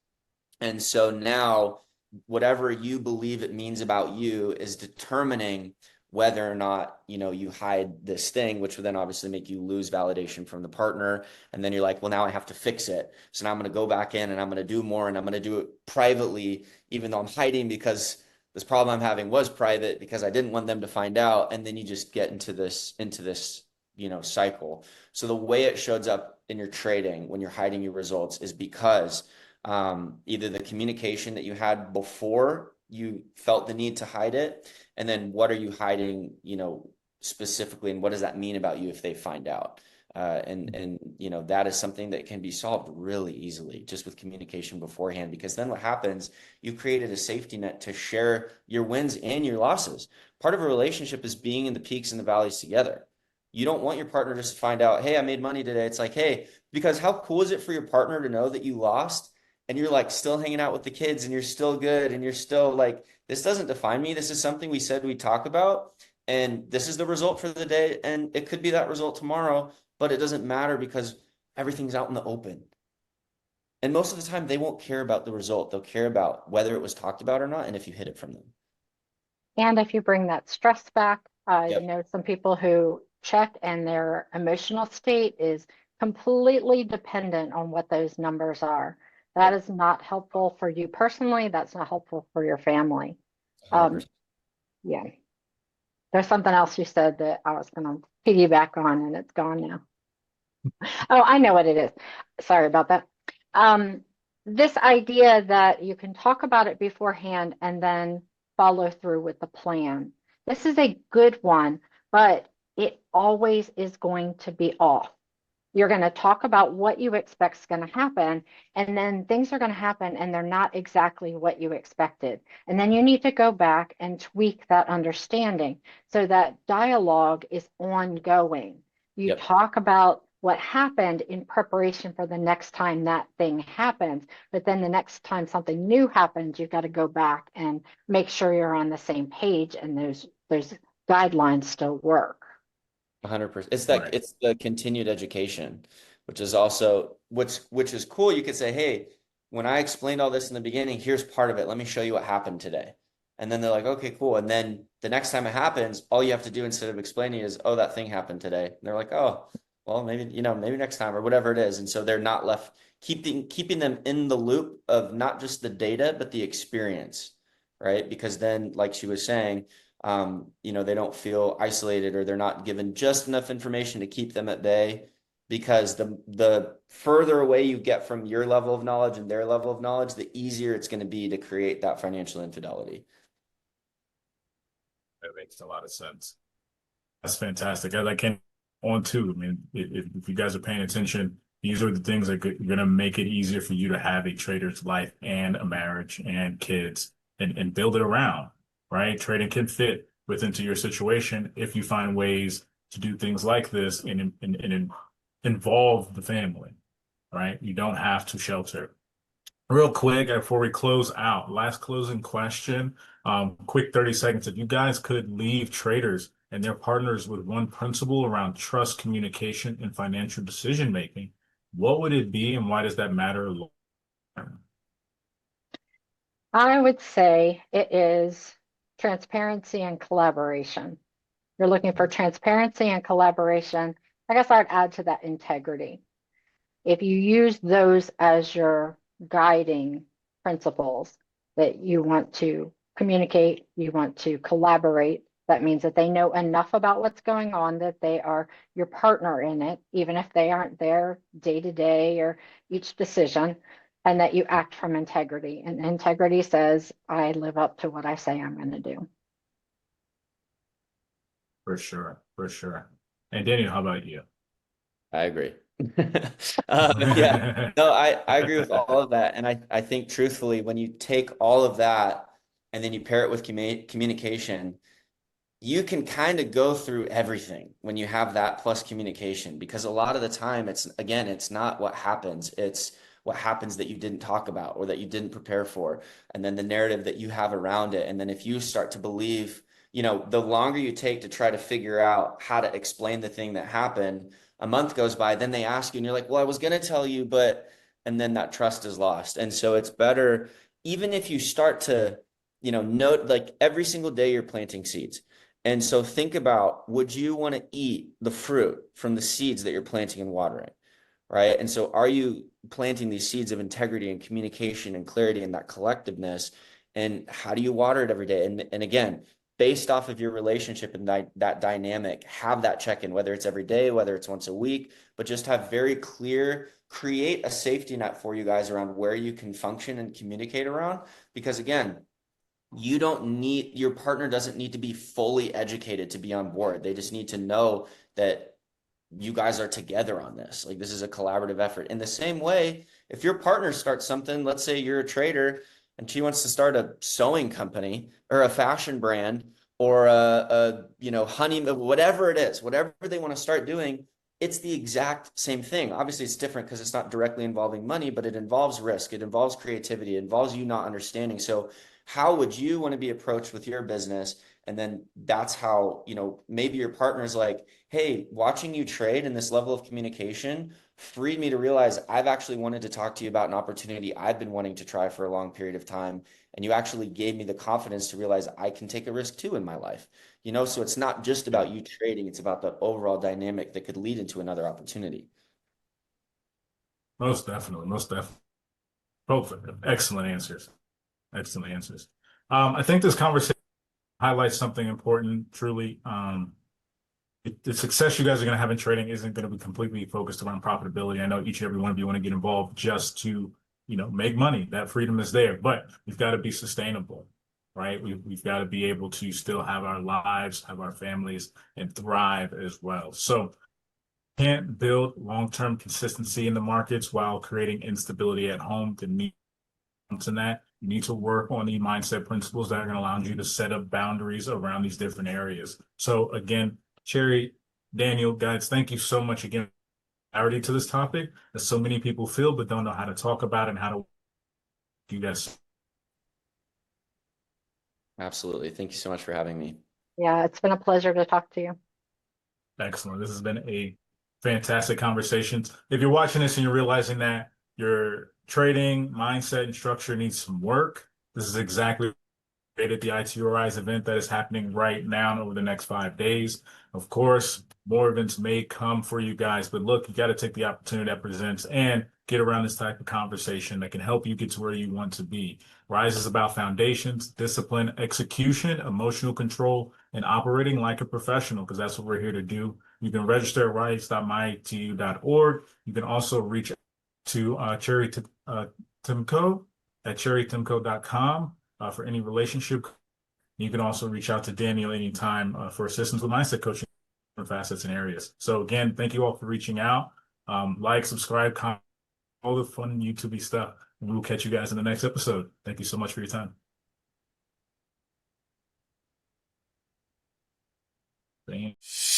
And so now whatever you believe it means about you is determining whether or not, you hide this thing, which would then obviously make you lose validation from the partner. And then you're like, well, now I have to fix it. So now I'm going to go back in and I'm going to do more, and I'm going to do it privately, even though I'm hiding because this problem I'm having was private because I didn't want them to find out. And then you just get into this, cycle. So the way it shows up in your trading when you're hiding your results is because either the communication that you had before you felt the need to hide it, and then what are you hiding, specifically, and what does that mean about you if they find out? And that is something that can be solved really easily just with communication beforehand, because then what happens, you created a safety net to share your wins and your losses. Part of a relationship is being in the peaks and the valleys together. You don't want your partner just to find out, hey, I made money today. It's like, hey, because how cool is it for your partner to know that you lost and you're like still hanging out with the kids and you're still good and you're still like, this doesn't define me. This is something we said we'd talk about, and this is the result for the day. And it could be that result tomorrow, but it doesn't matter because everything's out in the open. And most of the time they won't care about the result. They'll care about whether it was talked about or not, and if you hid it from them. And if you bring that stress back, Yep. some people who check and their emotional state is completely dependent on what those numbers are. That Yep. is not helpful for you personally. That's not helpful for your family. 100%. Yeah. There's something else you said that I was going to piggyback on, and it's gone now. Oh, I know what it is. Sorry about that. This idea that you can talk about it beforehand and then follow through with the plan. This is a good one, but it always is going to be off. You're going to talk about what you expect is going to happen, and then things are going to happen and they're not exactly what you expected. And then you need to go back and tweak that understanding so that dialogue is ongoing. You Yep. talk about what happened in preparation for the next time that thing happens, but then the next time something new happens, you've got to go back and make sure you're on the same page and those guidelines still work. 100%. It's Right. it's the continued education, which is also which is cool. You could say, hey, when I explained all this in the beginning, here's part of it. Let me show you what happened today. And then they're like, okay, cool. And then the next time it happens, all you have to do instead of explaining is, oh, that thing happened today. And they're like, oh, well, maybe next time or whatever it is. And so they're not left keeping them in the loop of not just the data, but the experience, right? Because then, like she was saying, they don't feel isolated, or they're not given just enough information to keep them at bay. because the further away you get from your level of knowledge and their level of knowledge, the easier it's going to be to create that financial infidelity. That makes a lot of sense. That's fantastic. I can on too. I mean, if you guys are paying attention, these are the things that are going to make it easier for you to have a trader's life and a marriage and kids and build it around, right? Trading can fit into your situation if you find ways to do things like this and involve the family, right? You don't have to shelter. Real quick, before we close out, last closing question, quick 30 seconds. If you guys could leave traders and their partners with one principle around trust, communication, and financial decision making, what would it be and why does that matter? I would say it is transparency and collaboration. You're looking for transparency and collaboration. I guess I'd add to that integrity. If you use those as your guiding principles, that you want to communicate, you want to collaborate, that means that they know enough about what's going on, that they are your partner in it, even if they aren't there day to day or each decision, and that you act from integrity. And integrity says, I live up to what I say I'm going to do. For sure, for sure. And Daniel, how about you? I agree. Yeah, no, I agree with all of that. And I think truthfully, when you take all of that and then you pair it with communication, you can kind of go through everything when you have that plus communication, because a lot of the time it's not what happens. It's what happens that you didn't talk about or that you didn't prepare for. And then the narrative that you have around it. And then if you start to believe, the longer you take to try to figure out how to explain the thing that happened, a month goes by, then they ask you and you're like, well, I was going to tell you, and then that trust is lost. And so it's better, even if you start to, note, like every single day you're planting seeds. And so think about, would you want to eat the fruit from the seeds that you're planting and watering, right? And so are you planting these seeds of integrity and communication and clarity and that collectiveness? And how do you water it every day? And again, based off of your relationship and that dynamic, have that check-in, whether it's every day, whether it's once a week, but just have very clear, create a safety net for you guys around where you can function and communicate around. Because again, your partner doesn't need to be fully educated to be on board. They just need to know that you guys are together on this. Like, this is a collaborative effort. In the same way, if your partner starts something, let's say you're a trader and she wants to start a sewing company or a fashion brand or a honey, whatever it is, whatever they want to start doing, it's the exact same thing. Obviously, it's different because it's not directly involving money, but it involves risk. It involves creativity. It involves you not understanding. So how would you want to be approached with your business? And then that's how, maybe your partner's like, hey, watching you trade and this level of communication freed me to realize I've actually wanted to talk to you about an opportunity I've been wanting to try for a long period of time. And you actually gave me the confidence to realize I can take a risk too in my life. So it's not just about you trading, it's about the overall dynamic that could lead into another opportunity. Most definitely, most definitely. Both excellent answers. Excellent answers. I think this conversation highlights something important, truly. The success you guys are going to have in trading isn't going to be completely focused around profitability. I know each and every one of you want to get involved just to, make money. That freedom is there, but we've got to be sustainable, right? We've got to be able to still have our lives, have our families, and thrive as well. So can't build long-term consistency in the markets while creating instability at home. To me, in that, you need to work on the mindset principles that are going to allow you to set up boundaries around these different areas. So again, Cheri, Daniel, guys, thank you so much again. Clarity to this topic that so many people feel but don't know how to talk about and how to. You guys. Absolutely. Thank you so much for having me. Yeah, it's been a pleasure to talk to you. Excellent. This has been a fantastic conversation. If you're watching this and you're realizing that your trading mindset and structure needs some work, this is exactly at the ITURI's event that is happening right now over the next 5 days. Of course, more events may come for you guys, but look, you got to take the opportunity that presents and get around this type of conversation that can help you get to where you want to be. Rise is about foundations, discipline, execution, emotional control, and operating like a professional, because that's what we're here to do. You can register at rise.myitu.org. You can also reach to Cheri Timko at cheritimko.com for any relationship. You can also reach out to Daniel anytime for assistance with mindset coaching facets and areas. So again, thank you all for reaching out. Like, subscribe, comment, all the fun YouTube stuff. And we'll catch you guys in the next episode. Thank you so much for your time. Thank you.